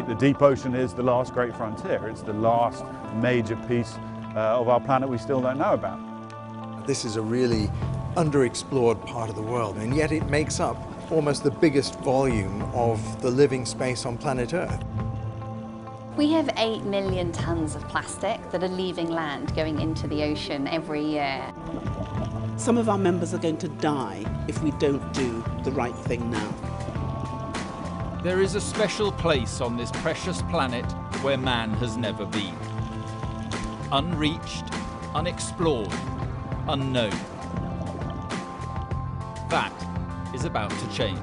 The deep ocean is the last great frontier. It's the last major piece of our planet we still don't know about. This is a really underexplored part of the world, and yet it makes up almost the biggest volume of the living space on planet Earth. We have 8 million tons of plastic that are leaving land going into the ocean every year. Some of our members are going to die if we don't do the right thing now. There is a special place on this precious planet where man has never been. Unreached, unexplored, unknown. That is about to change.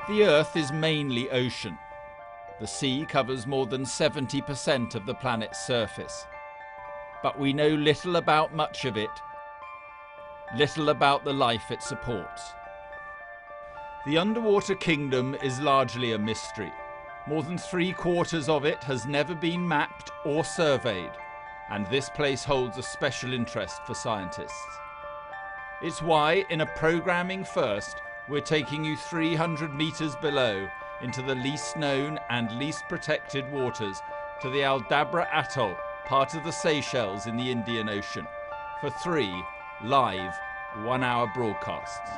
The Earth is mainly ocean. The sea covers more than 70% of the planet's surface. But we know little about much of it, little about the life it supports. The underwater kingdom is largely a mystery. More than 3/4 of it has never been mapped or surveyed, and this place holds a special interest for scientists. It's why, in a programming first, we're taking you 300 meters below into the least known and least protected waters to the Aldabra Atoll, part of the Seychelles in the Indian Ocean, for 3 live 1-hour broadcasts.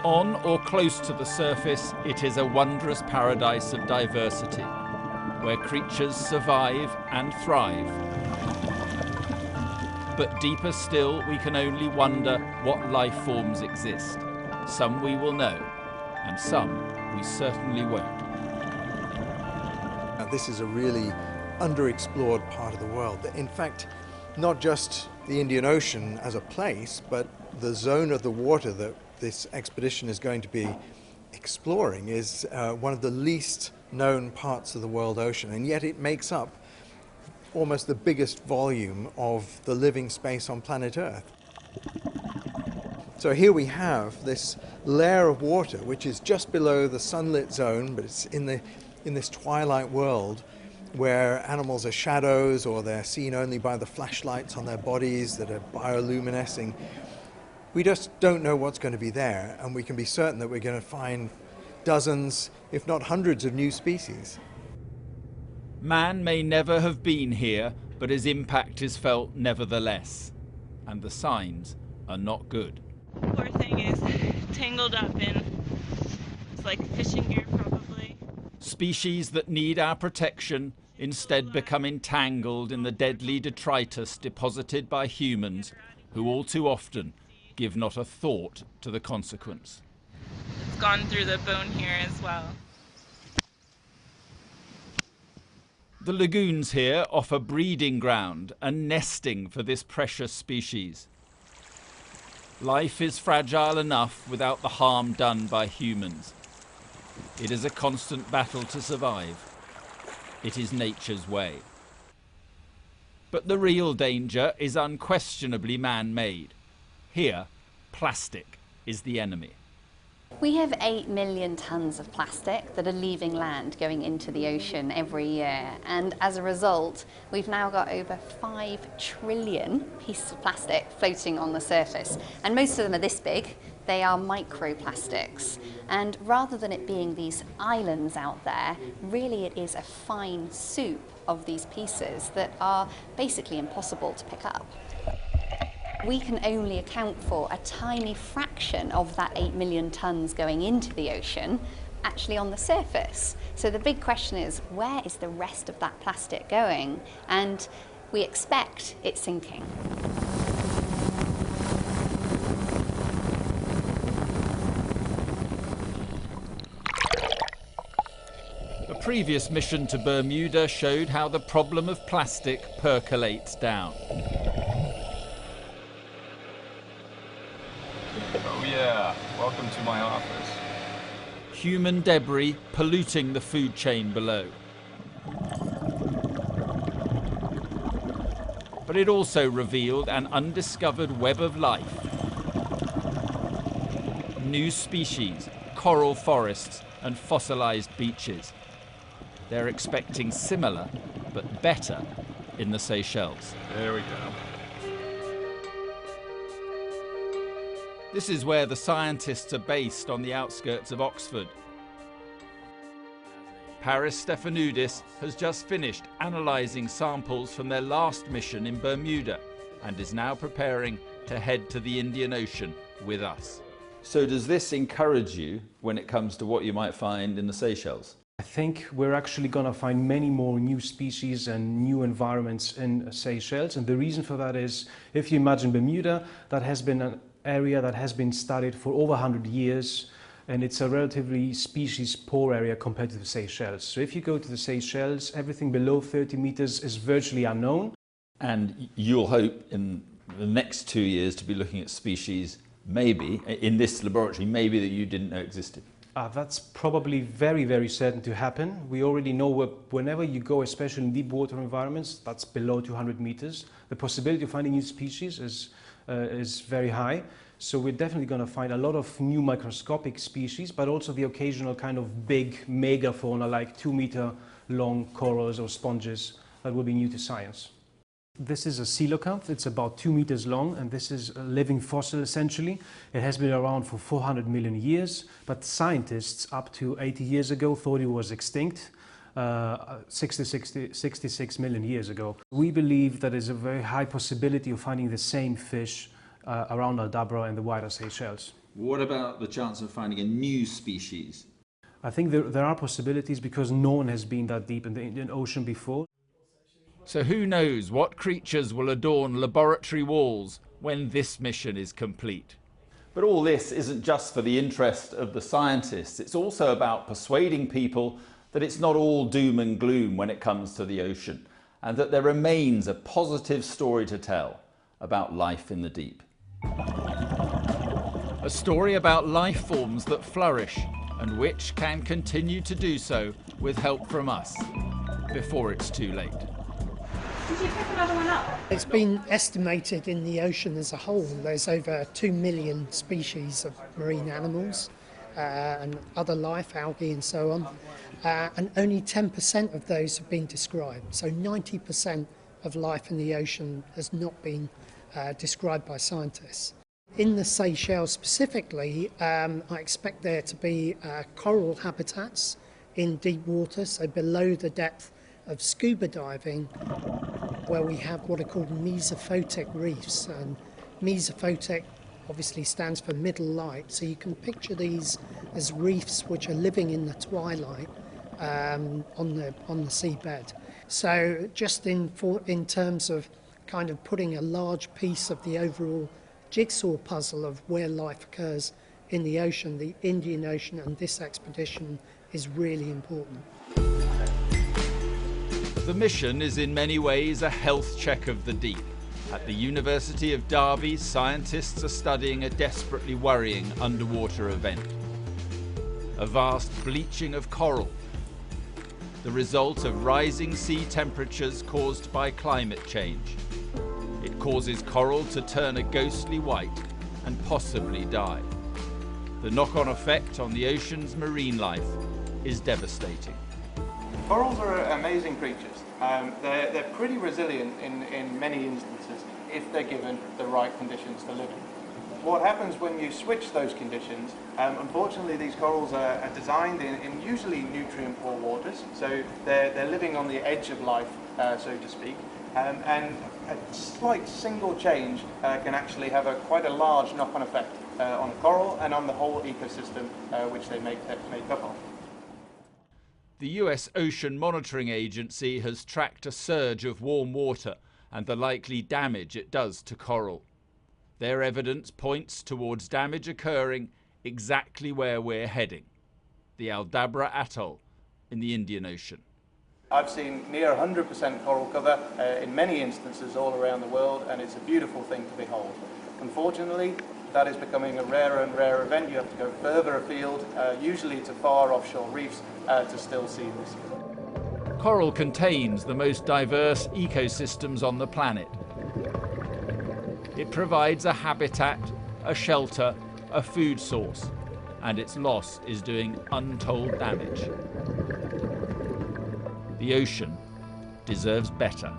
On or close to the surface, it is a wondrous paradise of diversity, where creatures survive and thrive. But deeper still, we can only wonder what life forms exist. Some we will know, and some we certainly won't. This is a really underexplored part of the world. In fact, not just the Indian Ocean as a place, but the zone of the water that this expedition is going to be exploring is one of the least known parts of the world ocean, and yet it makes up almost the biggest volume of the living space on planet Earth. So here we have this layer of water which is just below the sunlit zone, but it's in this twilight world where animals are shadows or they're seen only by the flashlights on their bodies that are bioluminescing. We just don't know what's going to be there, and we can be certain that we're going to find dozens, if not hundreds, of new species. Man may never have been here, but his impact is felt nevertheless, and the signs are not good. Poor thing is tangled up in, it's like fishing gear probably. Species that need our protection instead become entangled in the deadly detritus deposited by humans, who all too often give not a thought to the consequence. It's gone through the bone here as well. The lagoons here offer breeding ground and nesting for this precious species. Life is fragile enough without the harm done by humans. It is a constant battle to survive. It is nature's way. But the real danger is unquestionably man-made. Here, plastic is the enemy. We have 8 million tons of plastic that are leaving land going into the ocean every year, and as a result we've now got over 5 trillion pieces of plastic floating on the surface, and most of them are this big. They are microplastics, and rather than it being these islands out there, really it is a fine soup of these pieces that are basically impossible to pick up. We can only account for a tiny fraction of that 8 million tons going into the ocean actually on the surface. So the big question is, where is the rest of that plastic going? And we expect it's sinking. A previous mission to Bermuda showed how the problem of plastic percolates down. Oh yeah, welcome to my office. Human debris polluting the food chain below. But it also revealed an undiscovered web of life. New species, coral forests and fossilized beaches. They're expecting similar, but better, in the Seychelles. There we go. This is where the scientists are based, on the outskirts of Oxford. Paris Stephanoudis has just finished analysing samples from their last mission in Bermuda and is now preparing to head to the Indian Ocean with us. So does this encourage you when it comes to what you might find in the Seychelles? I think we're actually going to find many more new species and new environments in Seychelles, and the reason for that is, if you imagine Bermuda, that has been an area that has been studied for over 100 years, and it's a relatively species-poor area compared to the Seychelles. So if you go to the Seychelles, everything below 30 meters is virtually unknown. And you'll hope in the next 2 years to be looking at species, maybe, in this laboratory, maybe that you didn't know existed. That's probably very, very certain to happen. We already know whenever you go, especially in deep water environments, that's below 200 meters, the possibility of finding new species is very high. So we're definitely going to find a lot of new microscopic species, but also the occasional kind of big megafauna like 2 meter long corals or sponges that will be new to science. This is a coelacanth. It's about 2 meters long, and this is a living fossil essentially. It has been around for 400 million years, but scientists up to 80 years ago thought it was extinct, 66 million years ago. We believe that there's a very high possibility of finding the same fish around Aldabra and the wider Seychelles. What about the chance of finding a new species? I think there are possibilities because no one has been that deep in the Indian Ocean before. So who knows what creatures will adorn laboratory walls when this mission is complete. But all this isn't just for the interest of the scientists. It's also about persuading people that it's not all doom and gloom when it comes to the ocean, and that there remains a positive story to tell about life in the deep. A story about life forms that flourish and which can continue to do so with help from us before it's too late. Did you pick another one up? It's been estimated in the ocean as a whole there's over 2 million species of marine animals and other life, algae and so on, and only 10% of those have been described. So 90% of life in the ocean has not been described by scientists. In the Seychelles specifically, I expect there to be coral habitats in deep water, so below the depth of scuba diving, where we have what are called mesophotic reefs. And mesophotic obviously stands for middle light, so you can picture these as reefs which are living in the twilight on the seabed. So just in terms of kind of putting a large piece of the overall jigsaw puzzle of where life occurs in the ocean, the Indian Ocean and this expedition is really important. The mission is in many ways a health check of the deep. At the University of Derby, scientists are studying a desperately worrying underwater event. A vast bleaching of coral, the result of rising sea temperatures caused by climate change. It causes coral to turn a ghostly white and possibly die. The knock-on effect on the ocean's marine life is devastating. Corals are amazing creatures. They're pretty resilient in many instances if they're given the right conditions to live in. What happens when you switch those conditions, unfortunately these corals are designed in usually nutrient-poor waters, so they're living on the edge of life, so to speak, and a slight single change can actually have quite a large knock-on effect on a coral and on the whole ecosystem which they make up of. The US Ocean Monitoring Agency has tracked a surge of warm water and the likely damage it does to coral. Their evidence points towards damage occurring exactly where we're heading, the Aldabra Atoll in the Indian Ocean. I've seen near 100% coral cover in many instances all around the world, and it's a beautiful thing to behold. Unfortunately, that is becoming a rarer and rarer event. You have to go further afield, usually to far offshore reefs, to still see this. Coral contains the most diverse ecosystems on the planet. It provides a habitat, a shelter, a food source, and its loss is doing untold damage. The ocean deserves better.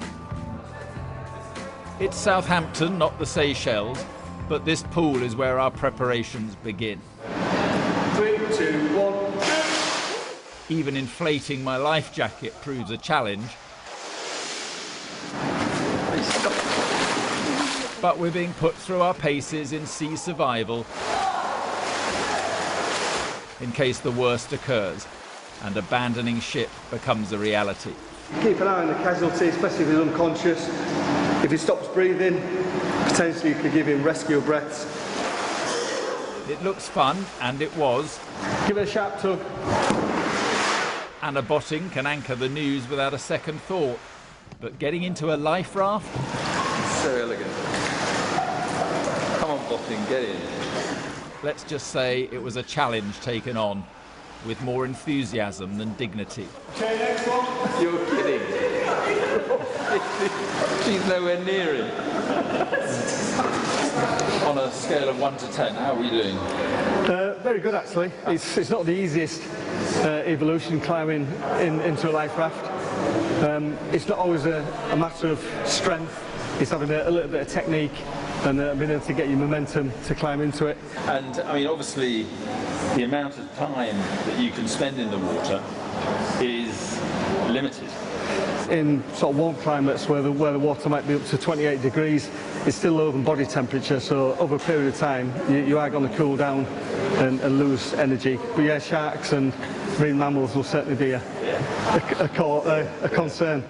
It's Southampton, not the Seychelles, but this pool is where our preparations begin. 3, 2, 1. Even inflating my life jacket proves a challenge. But we're being put through our paces in sea survival in case the worst occurs and abandoning ship becomes a reality. Keep an eye on the casualty, especially if he's unconscious. If he stops breathing, potentially you could give him rescue breaths. It looks fun, and it was. Give it a sharp tug. And a botting can anchor the news without a second thought. But getting into a life raft? So elegant. Come on, botting, get in. Let's just say it was a challenge taken on with more enthusiasm than dignity. Okay, next one. You're kidding. She's nowhere near him. On a scale of 1 to 10, how are we doing? Very good, actually. It's not the easiest evolution climbing into a life raft. It's not always a matter of strength. It's having a little bit of technique and being able to get your momentum to climb into it. And I mean, obviously, the amount of time that you can spend in the water is limited. In sort of warm climates where the water might be up to 28 degrees, it's still lower than body temperature, so over a period of time you are going to cool down and lose energy. But yeah, sharks and marine mammals will certainly be a concern.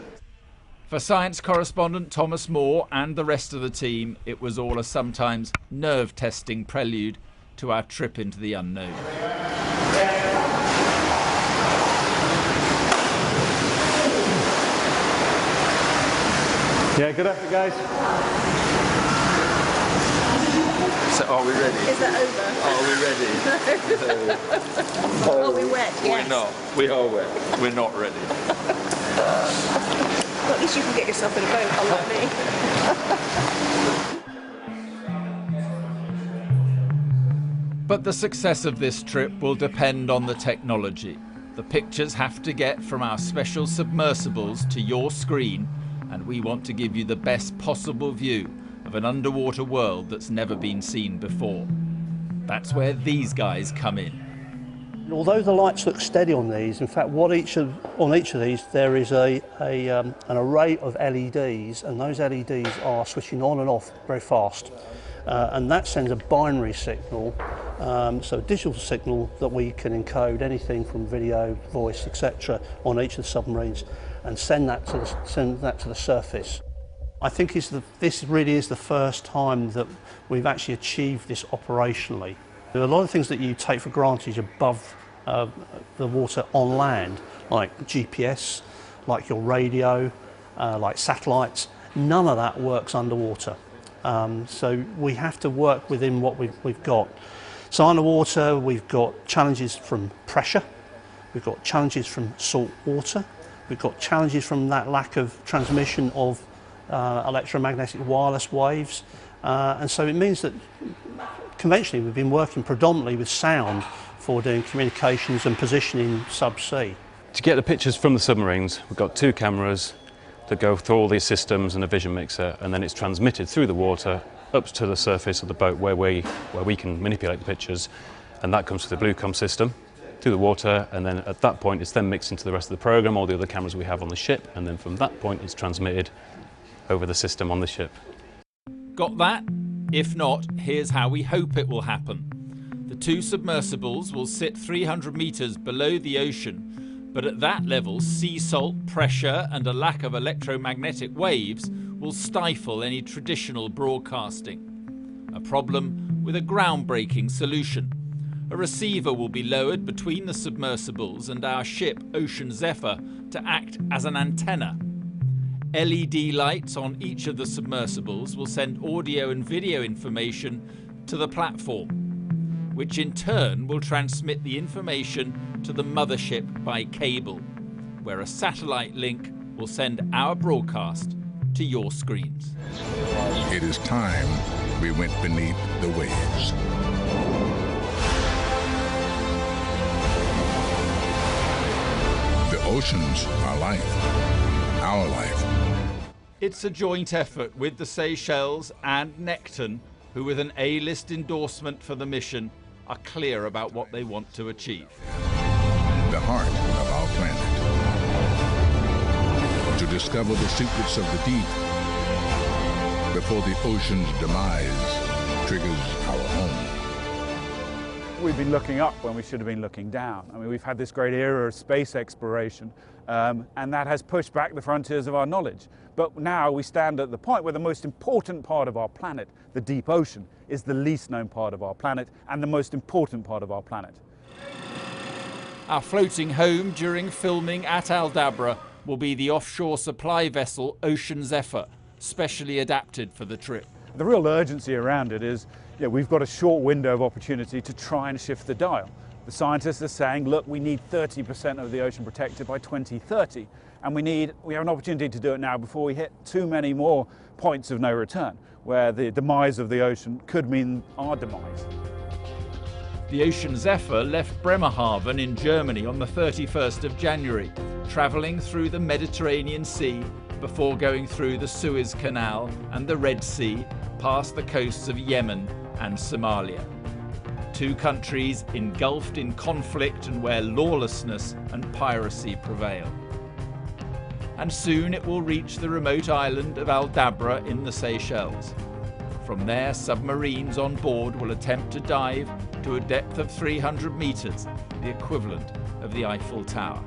For science correspondent Thomas Moore and the rest of the team, it was all a sometimes nerve-testing prelude to our trip into the unknown. Yeah, good effort, guys. So are we ready? Is that over? Are we ready? No. Are we wet? We're Yes. not. We are wet. We're not ready. Well, at least you can get yourself in a boat, unlike me. But the success of this trip will depend on the technology. The pictures have to get from our special submersibles to your screen, and we want to give you the best possible view of an underwater world that's never been seen before. That's where these guys come in. Although the lights look steady on these, in fact, on each of these there is an array of LEDs, and those LEDs are switching on and off very fast. And that sends a binary signal, so a digital signal that we can encode anything from video, voice, etc. on each of the submarines and send that to the surface. I think this really is the first time that we've actually achieved this operationally. There are a lot of things that you take for granted above the water on land, like GPS, like your radio, like satellites. None of that works underwater. So we have to work within what we've got. So underwater we've got challenges from pressure, we've got challenges from salt water, we've got challenges from that lack of transmission of electromagnetic wireless waves, and so it means that conventionally we've been working predominantly with sound for doing communications and positioning subsea. To get the pictures from the submarines, we've got 2 cameras that go through all these systems and a vision mixer, and then it's transmitted through the water up to the surface of the boat where we can manipulate the pictures, and that comes through the Bluecom system through the water, and then at that point it's then mixed into the rest of the program, all the other cameras we have on the ship, and then from that point it's transmitted over the system on the ship. Got that? If not, here's how we hope it will happen. The 2 submersibles will sit 300 meters below the ocean, but at that level sea salt, pressure and a lack of electromagnetic waves will stifle any traditional broadcasting. A problem with a groundbreaking solution. A receiver will be lowered between the submersibles and our ship Ocean Zephyr to act as an antenna. LED lights on each of the submersibles will send audio and video information to the platform, which in turn will transmit the information to the mothership by cable, where a satellite link will send our broadcast to your screens. It is time we went beneath the waves. The Oceans are life, our life. It's a joint effort with the Seychelles and Nekton, who with an A-list endorsement for the mission are clear about what they want to achieve. The heart of our planet. To discover the secrets of the deep before the ocean's demise triggers our home. We've been looking up when we should have been looking down. I mean, we've had this great era of space exploration, and that has pushed back the frontiers of our knowledge. But now we stand at the point where the most important part of our planet, the deep ocean, is the least known part of our planet and the most important part of our planet. Our floating home during filming at Aldabra will be the offshore supply vessel Ocean Zephyr, specially adapted for the trip. The real urgency around it is, we've got a short window of opportunity to try and shift the dial. The scientists are saying, look, we need 30% of the ocean protected by 2030, and we have an opportunity to do it now before we hit too many more points of no return, where the demise of the ocean could mean our demise. The Ocean Zephyr left Bremerhaven in Germany on the 31st of January, travelling through the Mediterranean Sea before going through the Suez Canal and the Red Sea, past the coasts of Yemen and Somalia. Two countries engulfed in conflict and where lawlessness and piracy prevail. And soon it will reach the remote island of Aldabra in the Seychelles. From there, submarines on board will attempt to dive to a depth of 300 metres, the equivalent of the Eiffel Tower.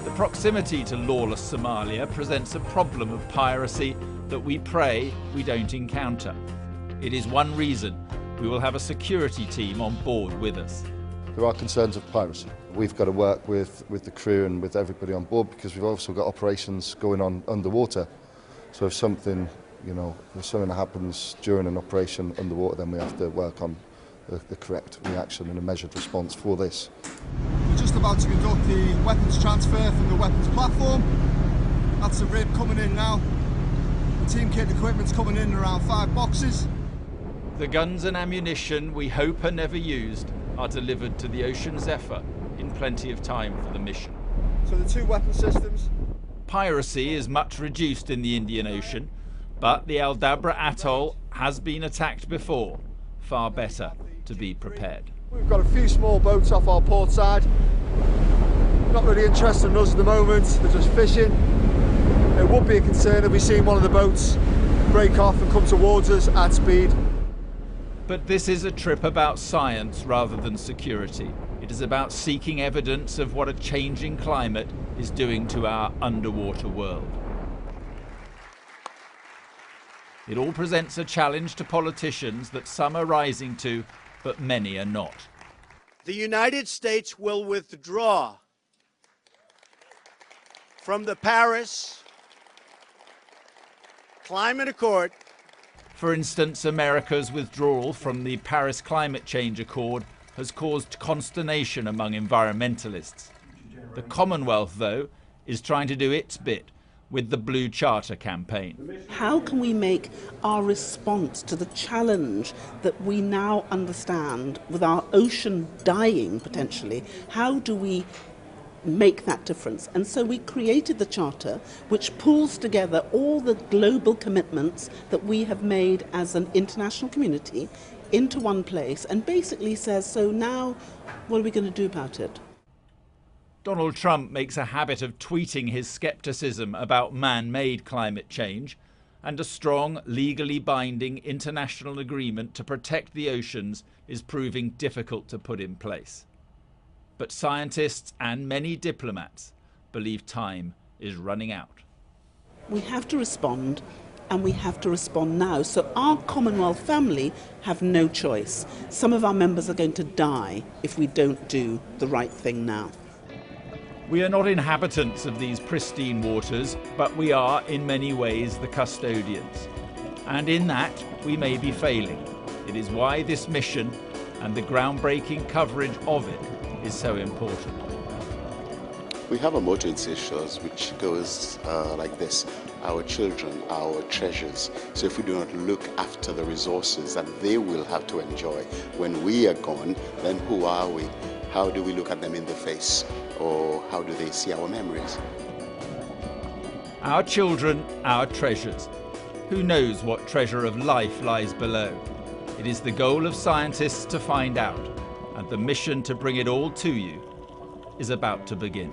The proximity to lawless Somalia presents a problem of piracy that we pray we don't encounter. It is one reason we will have a security team on board with us. There are concerns of piracy. We've got to work with the crew and with everybody on board because we've also got operations going on underwater. So if something happens during an operation underwater, then we have to work on the correct reaction and a measured response for this. We're just about to conduct the weapons transfer from the weapons platform. That's the rib coming in now. The team kit equipment's coming in around 5 boxes. The guns and ammunition we hope are never used are delivered to the Ocean Zephyr in plenty of time for the mission. So the 2 weapon systems. Piracy is much reduced in the Indian Ocean, but the Aldabra atoll has been attacked before. Far better to be prepared. We've got a few small boats off our port side. Not really interested in us at the moment, they're just fishing. It would be a concern if we seen one of the boats break off and come towards us at speed. But this is a trip about science rather than security. It is about seeking evidence of what a changing climate is doing to our underwater world. It all presents a challenge to politicians that some are rising to, but many are not. The United States will withdraw from the Paris Climate Accord. For instance, America's withdrawal from the Paris Climate Change Accord has caused consternation among environmentalists. The Commonwealth, though, is trying to do its bit with the Blue Charter campaign. How can we make our response to the challenge that we now understand with our ocean dying potentially, how do we make that difference? And so we created the Charter, which pulls together all the global commitments that we have made as an international community into one place and basically says, so now what are we going to do about it? Donald Trump makes a habit of tweeting his scepticism about man-made climate change, and a strong, legally binding international agreement to protect the oceans is proving difficult to put in place. But scientists and many diplomats believe time is running out. We have to respond, and we have to respond now. So our Commonwealth family have no choice. Some of our members are going to die if we don't do the right thing now. We are not inhabitants of these pristine waters, but we are in many ways the custodians. And in that, we may be failing. It is why this mission and the groundbreaking coverage of it is so important. We have a motto in Seychelles which goes like this: our children, our treasures. So if we do not look after the resources that they will have to enjoy when we are gone, then who are we? How do we look at them in the face? Or how do they see our memories? Our children, our treasures. Who knows what treasure of life lies below? It is the goal of scientists to find out, and the mission to bring it all to you is about to begin.